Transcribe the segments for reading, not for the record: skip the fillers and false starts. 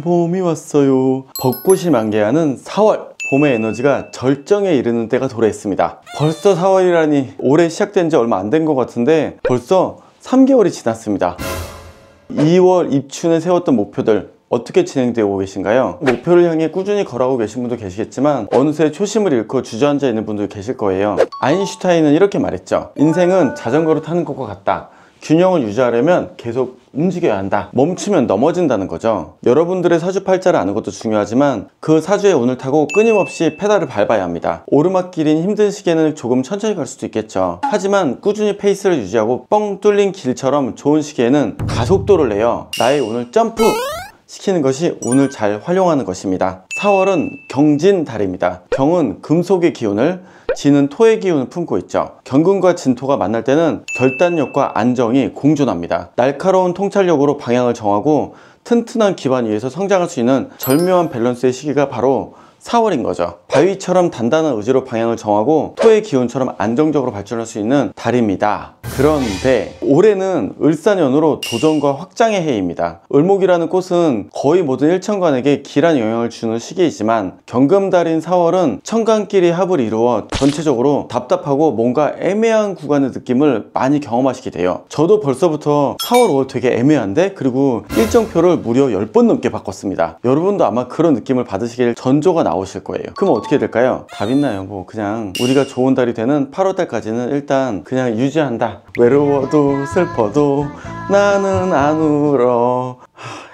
봄이 왔어요. 벚꽃이 만개하는 4월. 봄의 에너지가 절정에 이르는 때가 도래했습니다. 벌써 4월이라니 올해 시작된 지 얼마 안 된 것 같은데 벌써 3개월이 지났습니다. 2월 입춘에 세웠던 목표들 어떻게 진행되고 계신가요? 목표를 향해 꾸준히 걸어가고 계신 분도 계시겠지만 어느새 초심을 잃고 주저앉아 있는 분도 계실 거예요. 아인슈타인은 이렇게 말했죠. 인생은 자전거를 타는 것과 같다. 균형을 유지하려면 계속 움직여야 한다. 멈추면 넘어진다는 거죠. 여러분들의 사주팔자를 아는 것도 중요하지만 그 사주의 운을 타고 끊임없이 페달을 밟아야 합니다. 오르막길인 힘든 시기에는 조금 천천히 갈 수도 있겠죠. 하지만 꾸준히 페이스를 유지하고 뻥 뚫린 길처럼 좋은 시기에는 가속도를 내요. 나의 운을 점프! 시키는 것이 운을 잘 활용하는 것입니다. 4월은 경진달입니다. 경은 금속의 기운을, 진은 토의 기운을 품고 있죠. 경금과 진토가 만날 때는 결단력과 안정이 공존합니다. 날카로운 통찰력으로 방향을 정하고 튼튼한 기반 위에서 성장할 수 있는 절묘한 밸런스의 시기가 바로 4월인 거죠. 바위처럼 단단한 의지로 방향을 정하고 토의 기운처럼 안정적으로 발전할 수 있는 달입니다. 그런데 올해는 을사년으로 도전과 확장의 해입니다. 을목이라는 꽃은 거의 모든 일천간에게 길한 영향을 주는 시기이지만 경금달인 4월은 천간끼리 합을 이루어 전체적으로 답답하고 뭔가 애매한 구간의 느낌을 많이 경험하시게 돼요. 저도 벌써부터 4월, 5월 되게 애매한데? 그리고 일정표를 무려 10번 넘게 바꿨습니다. 여러분도 아마 그런 느낌을 받으시길 전조가 나오실 거예요. 그럼 어떻게 될까요? 답 있나요? 뭐 그냥 우리가 좋은 달이 되는 8월달까지는 일단 그냥 유지한다. 외로워도 슬퍼도 나는 안 울어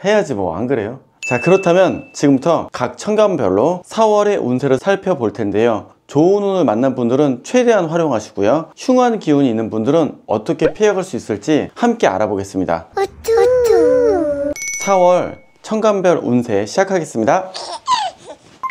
해야지 뭐, 안 그래요? 자, 그렇다면 지금부터 각 천간별로 4월의 운세를 살펴볼 텐데요. 좋은 운을 만난 분들은 최대한 활용하시고요. 흉한 기운이 있는 분들은 어떻게 피해갈 수 있을지 함께 알아보겠습니다. 4월 천간별 운세 시작하겠습니다.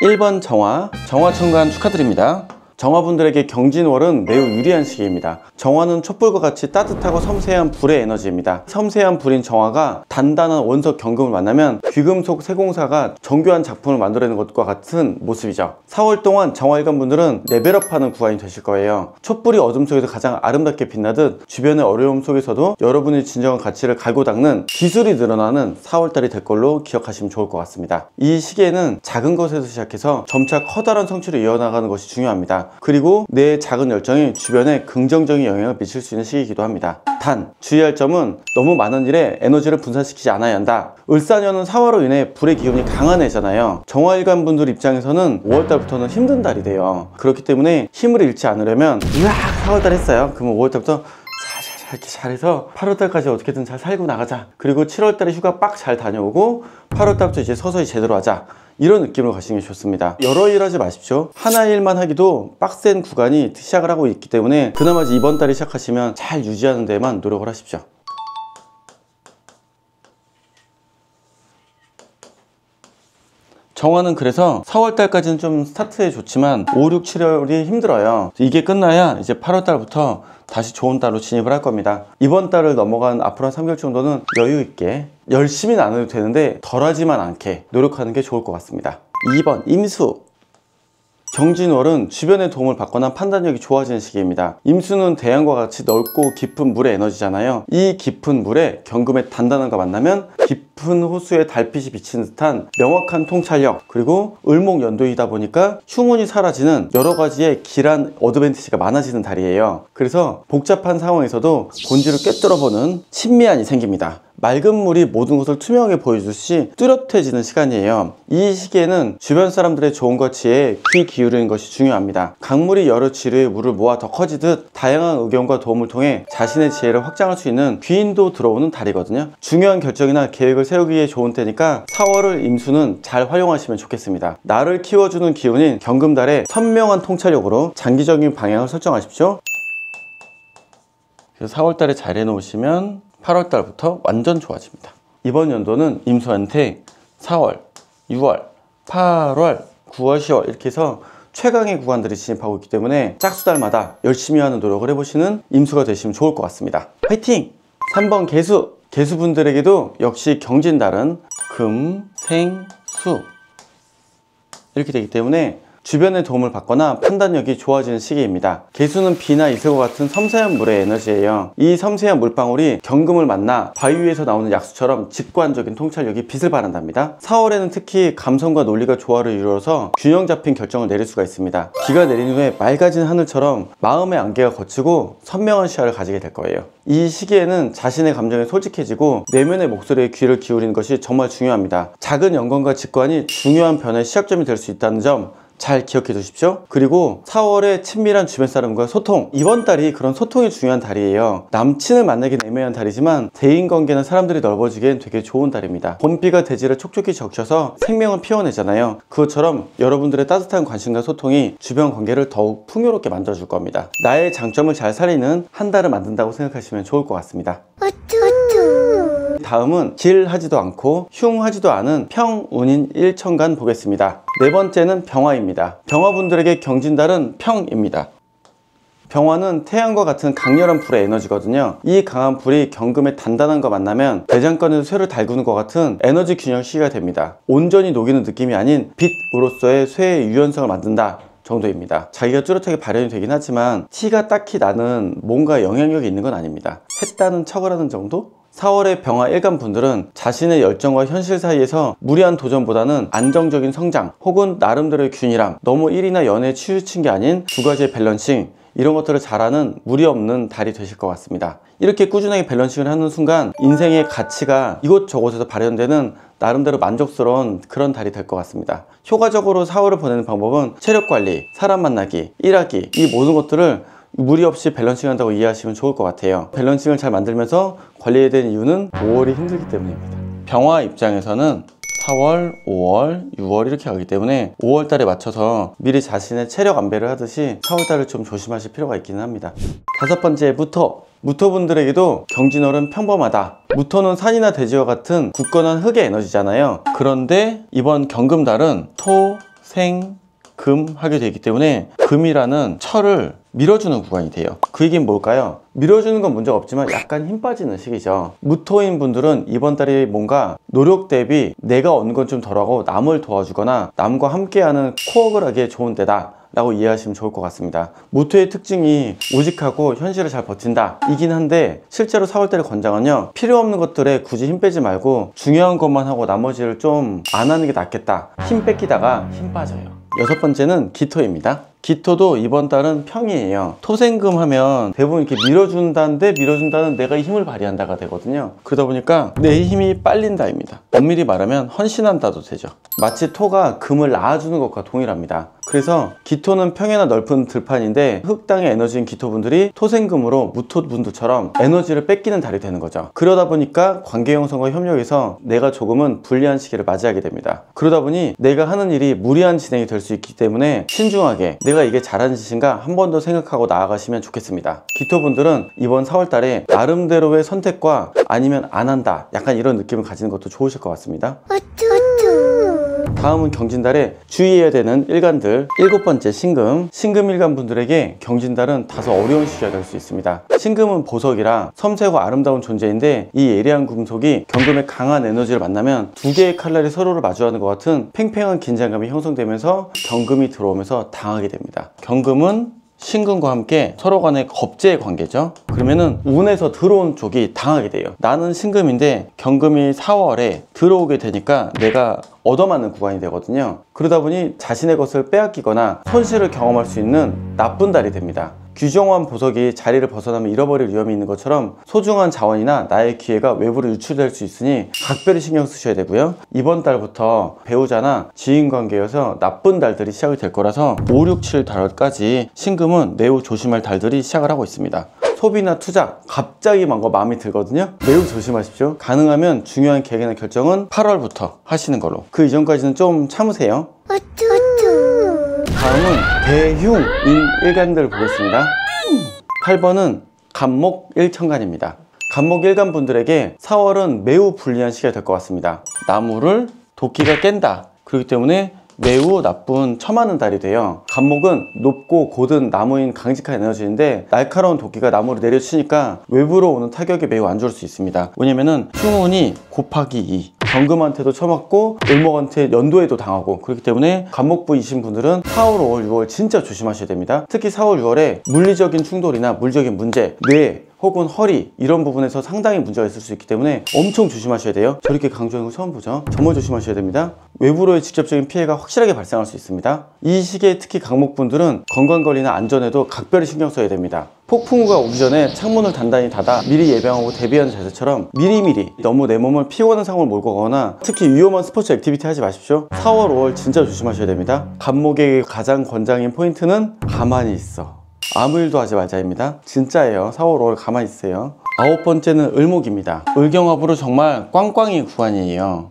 1번 정화 천간 축하드립니다. 정화분들에게 경진월은 매우 유리한 시기입니다. 정화는 촛불과 같이 따뜻하고 섬세한 불의 에너지입니다. 섬세한 불인 정화가 단단한 원석 경금을 만나면 귀금속 세공사가 정교한 작품을 만들어내는 것과 같은 모습이죠. 4월 동안 정화일관 분들은 레벨업하는 구간이 되실 거예요. 촛불이 어둠 속에서 가장 아름답게 빛나듯 주변의 어려움 속에서도 여러분의 진정한 가치를 갈고 닦는 기술이 늘어나는 4월달이 될 걸로 기억하시면 좋을 것 같습니다. 이 시기에는 작은 것에서 시작해서 점차 커다란 성취를 이어나가는 것이 중요합니다. 그리고 내 작은 열정이 주변에 긍정적인 영향을 미칠 수 있는 시기이기도 합니다. 단, 주의할 점은 너무 많은 일에 에너지를 분산시키지 않아야 한다. 을사년은 4월로 인해 불의 기운이 강한 해잖아요. 정화일관 분들 입장에서는 5월달부터는 힘든 달이 돼요. 그렇기 때문에 힘을 잃지 않으려면 으악 4월달 했어요. 그러면 5월달부터 이렇게 잘해서 8월달까지 어떻게든 잘 살고 나가자. 그리고 7월달에 휴가 빡 잘 다녀오고 8월달부터 이제 서서히 제대로 하자. 이런 느낌으로 가시는 게 좋습니다. 여러 일 하지 마십시오. 하나 일만 하기도 빡센 구간이 시작을 하고 있기 때문에 그나마 이번 달에 시작하시면 잘 유지하는 데만 노력을 하십시오. 정화는 그래서 4월달까지는 좀 스타트에 좋지만 5, 6, 7월이 힘들어요. 이게 끝나야 이제 8월달부터 다시 좋은 달로 진입을 할 겁니다. 이번 달을 넘어간 앞으로 한 3개월 정도는 여유 있게 열심히는 안 해도 되는데 덜하지만 않게 노력하는 게 좋을 것 같습니다. 2번 임수 경진월은 주변의 도움을 받거나 판단력이 좋아지는 시기입니다. 임수는 대양과 같이 넓고 깊은 물의 에너지잖아요. 이 깊은 물에 경금의 단단함과 만나면 깊은 호수에 달빛이 비치는 듯한 명확한 통찰력, 그리고 을목연도이다 보니까 흉운이 사라지는 여러 가지의 길한 어드밴티지가 많아지는 달이에요. 그래서 복잡한 상황에서도 본질을 꿰뚫어보는 친미안이 생깁니다. 맑은 물이 모든 것을 투명하게 보여주듯이 뚜렷해지는 시간이에요. 이 시기에는 주변 사람들의 조언과 지혜에 귀 기울이는 것이 중요합니다. 강물이 여러 지류의 물을 모아 더 커지듯 다양한 의견과 도움을 통해 자신의 지혜를 확장할 수 있는 귀인도 들어오는 달이거든요. 중요한 결정이나 계획을 세우기에 좋은 때니까 4월을 임수는 잘 활용하시면 좋겠습니다. 나를 키워주는 기운인 경금달의 선명한 통찰력으로 장기적인 방향을 설정하십시오. 그래서 4월달에 잘 해놓으시면 8월달부터 완전 좋아집니다. 이번 연도는 임수한테 4월, 6월, 8월, 9월, 10월 이렇게 해서 최강의 구간들이 진입하고 있기 때문에 짝수달마다 열심히 하는 노력을 해보시는 임수가 되시면 좋을 것 같습니다. 화이팅! 3번 개수! 개수분들에게도 역시 경진달은 금, 생, 수 이렇게 되기 때문에 주변의 도움을 받거나 판단력이 좋아지는 시기입니다. 개수는 비나 이슬과 같은 섬세한 물의 에너지예요. 이 섬세한 물방울이 경금을 만나 바위 위에서 나오는 약수처럼 직관적인 통찰력이 빛을 발한답니다. 4월에는 특히 감성과 논리가 조화를 이루어서 균형 잡힌 결정을 내릴 수가 있습니다. 비가 내린 후에 맑아진 하늘처럼 마음의 안개가 걷히고 선명한 시야를 가지게 될 거예요. 이 시기에는 자신의 감정에 솔직해지고 내면의 목소리에 귀를 기울이는 것이 정말 중요합니다. 작은 연관과 직관이 중요한 변화의 시작점이 될 수 있다는 점 잘 기억해 두십시오. 그리고 4월에 친밀한 주변 사람과 소통. 이번 달이 그런 소통이 중요한 달이에요. 남친을 만나긴 애매한 달이지만 대인관계나 사람들이 넓어지기엔 되게 좋은 달입니다. 봄비가 대지를 촉촉히 적셔서 생명을 피워내잖아요. 그것처럼 여러분들의 따뜻한 관심과 소통이 주변 관계를 더욱 풍요롭게 만들어줄 겁니다. 나의 장점을 잘 살리는 한 달을 만든다고 생각하시면 좋을 것 같습니다. 다음은 질하지도 않고 흉하지도 않은 평운인 일천간 보겠습니다. 네 번째는 병화입니다. 병화분들에게 경진달은 평입니다. 병화는 태양과 같은 강렬한 불의 에너지거든요. 이 강한 불이 경금의 단단함과 만나면 대장간에서 쇠를 달구는 것 같은 에너지 균형 시기가 됩니다. 온전히 녹이는 느낌이 아닌 빛으로서의 쇠의 유연성을 만든다 정도입니다. 자기가 뚜렷하게 발현이 되긴 하지만 티가 딱히 나는 뭔가 영향력이 있는 건 아닙니다. 했다는 척을 하는 정도? 4월의 병화 일간 분들은 자신의 열정과 현실 사이에서 무리한 도전보다는 안정적인 성장 혹은 나름대로의 균일함, 너무 일이나 연애에 치우친 게 아닌 두 가지의 밸런싱, 이런 것들을 잘하는 무리 없는 달이 되실 것 같습니다. 이렇게 꾸준하게 밸런싱을 하는 순간 인생의 가치가 이곳저곳에서 발현되는 나름대로 만족스러운 그런 달이 될 것 같습니다. 효과적으로 4월을 보내는 방법은 체력관리, 사람 만나기, 일하기, 이 모든 것들을 무리 없이 밸런싱 한다고 이해하시면 좋을 것 같아요. 밸런싱을 잘 만들면서 관리해야 되는 이유는 5월이 힘들기 때문입니다. 병화 입장에서는 4월, 5월, 6월 이렇게 가기 때문에 5월 달에 맞춰서 미리 자신의 체력 안배를 하듯이 4월 달을 좀 조심하실 필요가 있기는 합니다. 다섯 번째, 무토. 무토분들에게도 경진월은 평범하다. 무토는 산이나 대지와 같은 굳건한 흙의 에너지잖아요. 그런데 이번 경금달은 토, 생, 금 하게 되기 때문에 금이라는 철을 밀어주는 구간이 돼요. 그 얘기는 뭘까요? 밀어주는 건 문제가 없지만 약간 힘 빠지는 시기죠. 무토인 분들은 이번 달이 뭔가 노력 대비 내가 얻는 건 좀 덜하고 남을 도와주거나 남과 함께하는 코어를 하기에 좋은 때다 라고 이해하시면 좋을 것 같습니다. 무토의 특징이 우직하고 현실을 잘 버틴다 이긴 한데, 실제로 4월달의 권장은요, 필요 없는 것들에 굳이 힘 빼지 말고 중요한 것만 하고 나머지를 좀 안 하는 게 낫겠다. 힘 뺏기다가 힘 빠져요. 여섯 번째는 기토입니다. 기토도 이번 달은 평이에요. 토생금 하면 대부분 이렇게 밀어준다는데, 밀어준다는 내가 힘을 발휘한다가 되거든요. 그러다 보니까 내 힘이 빨린다입니다. 엄밀히 말하면 헌신한다도 되죠. 마치 토가 금을 낳아주는 것과 동일합니다. 그래서 기토는 평이나 넓은 들판인데 흙땅의 에너지인 기토분들이 토생금으로 무토분들처럼 에너지를 뺏기는 달이 되는 거죠. 그러다 보니까 관계 형성과 협력에서 내가 조금은 불리한 시기를 맞이하게 됩니다. 그러다 보니 내가 하는 일이 무리한 진행이 될 수 있기 때문에 신중하게 내가 이게 잘하는 짓인가 한 번 더 생각하고 나아가시면 좋겠습니다. 기토분들은 이번 4월달에 나름대로의 선택과 아니면 안 한다, 약간 이런 느낌을 가지는 것도 좋으실 것 같습니다. 다음은 경진달에 주의해야 되는 일간들. 일곱 번째, 신금. 신금 일간 분들에게 경진달은 다소 어려운 시기가 될 수 있습니다. 신금은 보석이라 섬세하고 아름다운 존재인데 이 예리한 금속이 경금의 강한 에너지를 만나면 두 개의 칼날이 서로를 마주하는 것 같은 팽팽한 긴장감이 형성되면서 경금이 들어오면서 당하게 됩니다. 경금은 신금과 함께 서로 간의 겁제의 관계죠. 그러면은 운에서 들어온 쪽이 당하게 돼요. 나는 신금인데 경금이 4월에 들어오게 되니까 내가 얻어맞는 구간이 되거든요. 그러다 보니 자신의 것을 빼앗기거나 손실을 경험할 수 있는 나쁜 달이 됩니다. 규정한 보석이 자리를 벗어나면 잃어버릴 위험이 있는 것처럼 소중한 자원이나 나의 기회가 외부로 유출될 수 있으니 각별히 신경 쓰셔야 되고요. 이번 달부터 배우자나 지인 관계여서 나쁜 달들이 시작이 될 거라서 5, 6, 7 달까지 신금은 매우 조심할 달들이 시작을 하고 있습니다. 소비나 투자, 갑자기 뭔가 마음이 들거든요. 매우 조심하십시오. 가능하면 중요한 계획이나 결정은 8월부터 하시는 걸로. 그 이전까지는 좀 참으세요. 다음은 대흉인 일간들 보겠습니다. 8번은 간목 일천간입니다. 간목 일간 분들에게 4월은 매우 불리한 시기가 될 것 같습니다. 나무를 도끼가 깬다. 그렇기 때문에 매우 나쁜 처맞는 달이 돼요. 간목은 높고 고든 나무인 강직한 에너지인데 날카로운 도끼가 나무를 내려치니까 외부로 오는 타격이 매우 안 좋을 수 있습니다. 왜냐면은 흉운이 곱하기 2, 경금한테도 처맞고 을목한테 연도에도 당하고, 그렇기 때문에 간목부이신 분들은 4월, 5월, 6월 진짜 조심하셔야 됩니다. 특히 4월, 6월에 물리적인 충돌이나 물리적인 문제, 뇌 혹은 허리 이런 부분에서 상당히 문제가 있을 수 있기 때문에 엄청 조심하셔야 돼요. 저렇게 강조하는 거 처음 보죠? 정말 조심하셔야 됩니다. 외부로의 직접적인 피해가 확실하게 발생할 수 있습니다. 이 시기에 특히 강목분들은 건강관리나 안전에도 각별히 신경 써야 됩니다. 폭풍우가 오기 전에 창문을 단단히 닫아 미리 예방하고 대비하는 자세처럼 미리미리 너무 내 몸을 피곤한 상황을 몰고 가거나 특히 위험한 스포츠 액티비티 하지 마십시오. 4월, 5월 진짜 조심하셔야 됩니다. 간목에게 가장 권장인 포인트는 가만히 있어. 아무 일도 하지 말자입니다. 진짜예요. 4월, 5월 가만히 있으세요. 9번째는 을목입니다. 을경합으로 정말 꽝꽝이 구간이에요.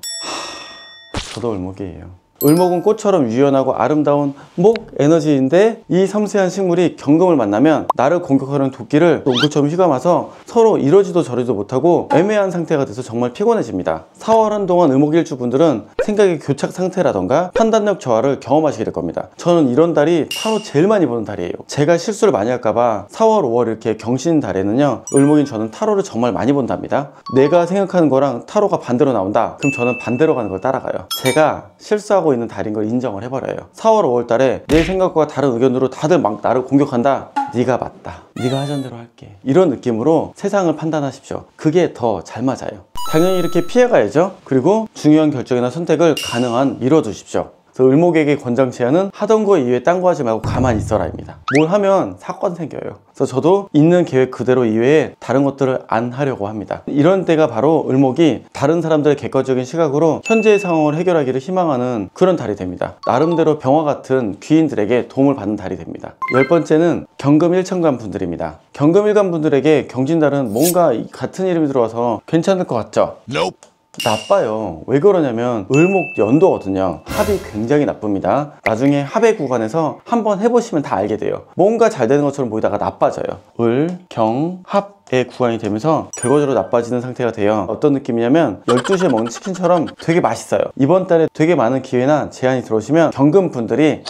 저도 을목이에요. 을목은 꽃처럼 유연하고 아름다운 목 에너지인데 이 섬세한 식물이 경금을 만나면 나를 공격하는 도끼를 옹구처럼 휘감아서 서로 이러지도 저러지도 못하고 애매한 상태가 돼서 정말 피곤해집니다. 4월 한동안 을목일주분들은 생각의 교착 상태라던가 판단력 저하를 경험하시게 될 겁니다. 저는 이런 달이 타로 제일 많이 보는 달이에요. 제가 실수를 많이 할까봐 4월, 5월 이렇게 경신 달에는요, 을목인 저는 타로를 정말 많이 본답니다. 내가 생각하는 거랑 타로가 반대로 나온다? 그럼 저는 반대로 가는 걸 따라가요. 제가 실수하고 있는 달인 걸 인정을 해버려요. 4월, 5월 달에 내 생각과 다른 의견으로 다들 막 나를 공격한다? 네가 맞다. 네가 하자는 대로 할게. 이런 느낌으로 세상을 판단하십시오. 그게 더 잘 맞아요. 당연히 이렇게 피해가야죠. 그리고 중요한 결정이나 선택을 가능한 미뤄두십시오. 그래서 을목에게 권장 제안은 하던 거 이외에 딴 거 하지 말고 가만히 있어라 입니다. 뭘 하면 사건 생겨요. 그래서 저도 있는 계획 그대로 이외에 다른 것들을 안 하려고 합니다. 이런 때가 바로 을목이 다른 사람들의 객관적인 시각으로 현재의 상황을 해결하기를 희망하는 그런 달이 됩니다. 나름대로 병화 같은 귀인들에게 도움을 받는 달이 됩니다. 10번째는 경금 일천간 분들입니다. 경금 일간 분들에게 경진달은 뭔가 같은 이름이 들어와서 괜찮을 것 같죠? Nope. 나빠요. 왜 그러냐면 을목 연도거든요. 합이 굉장히 나쁩니다. 나중에 합의 구간에서 한번 해보시면 다 알게 돼요. 뭔가 잘 되는 것처럼 보이다가 나빠져요. 을, 경, 합의 구간이 되면서 결과적으로 나빠지는 상태가 돼요. 어떤 느낌이냐면 12시에 먹는 치킨처럼 되게 맛있어요. 이번 달에 되게 많은 기회나 제안이 들어오시면 경금 분들이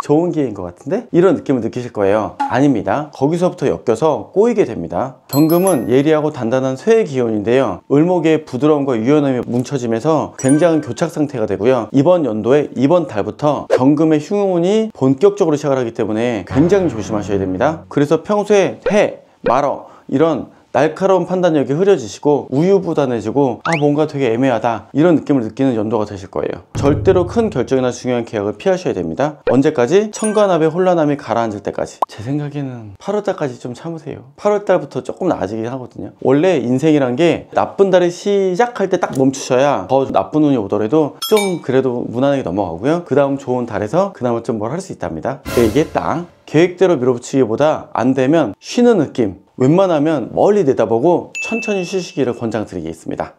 좋은 기회인 것 같은데? 이런 느낌을 느끼실 거예요. 아닙니다. 거기서부터 엮여서 꼬이게 됩니다. 경금은 예리하고 단단한 쇠의 기운인데요, 을목의 부드러움과 유연함이 뭉쳐지면서 굉장한 교착 상태가 되고요, 이번 연도에 이번 달부터 경금의 흉운이 본격적으로 시작을 하기 때문에 굉장히 조심하셔야 됩니다. 그래서 평소에 해, 말어 이런 날카로운 판단력이 흐려지시고 우유부단해지고 뭔가 되게 애매하다 이런 느낌을 느끼는 연도가 되실 거예요. 절대로 큰 결정이나 중요한 계약을 피하셔야 됩니다. 언제까지? 천간합의 혼란함이 가라앉을 때까지. 제 생각에는 8월달까지 좀 참으세요. 8월달부터 조금 나아지긴 하거든요. 원래 인생이란 게 나쁜 달이 시작할 때 딱 멈추셔야 더 나쁜 운이 오더라도 좀 그래도 무난하게 넘어가고요, 그 다음 좋은 달에서 그 다음은 좀 뭘 할 수 있답니다. 이게 딱 계획대로 밀어붙이기보다 안 되면 쉬는 느낌, 웬만하면 멀리 내다보고 천천히 쉬시기를 권장드리겠습니다.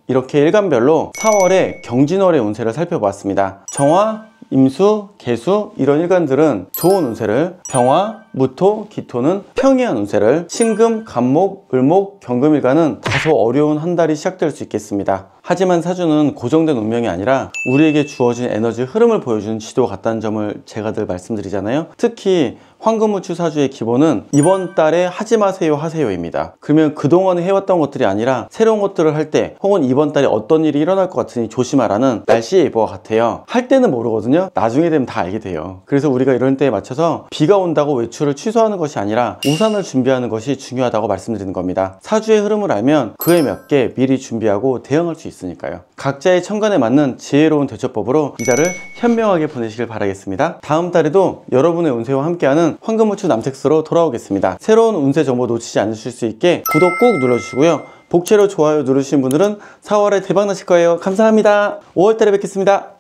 이렇게 일간별로 4월의 경진월의 운세를 살펴보았습니다. 정화, 임수, 계수 이런 일간들은 좋은 운세를, 병화, 무토, 기토는 평이한 운세를, 신금, 간목, 을목, 경금일간은 다소 어려운 한 달이 시작될 수 있겠습니다. 하지만 사주는 고정된 운명이 아니라 우리에게 주어진 에너지 흐름을 보여주는 지도 같다는 점을 제가 늘 말씀드리잖아요. 특히 황금우추 사주의 기본은 이번 달에 하지 마세요 하세요입니다. 그러면 그동안 해왔던 것들이 아니라 새로운 것들을 할 때 혹은 이번 달에 어떤 일이 일어날 것 같으니 조심하라는 날씨 예보와 같아요. 할 때는 모르거든요. 나중에 되면 다 알게 돼요. 그래서 우리가 이런 때에 맞춰서 비가 온다고 외출을 취소하는 것이 아니라 우산을 준비하는 것이 중요하다고 말씀드리는 겁니다. 사주의 흐름을 알면 그에 맞게 미리 준비하고 대응할 수 있으니까요. 각자의 천간에 맞는 지혜로운 대처법으로 이 달을 현명하게 보내시길 바라겠습니다. 다음 달에도 여러분의 운세와 함께하는 황금우추 남색스로 돌아오겠습니다. 새로운 운세 정보 놓치지 않으실 수 있게 구독 꼭 눌러주시고요. 복채로 좋아요 누르신 분들은 4월에 대박 나실 거예요. 감사합니다. 5월달에 뵙겠습니다.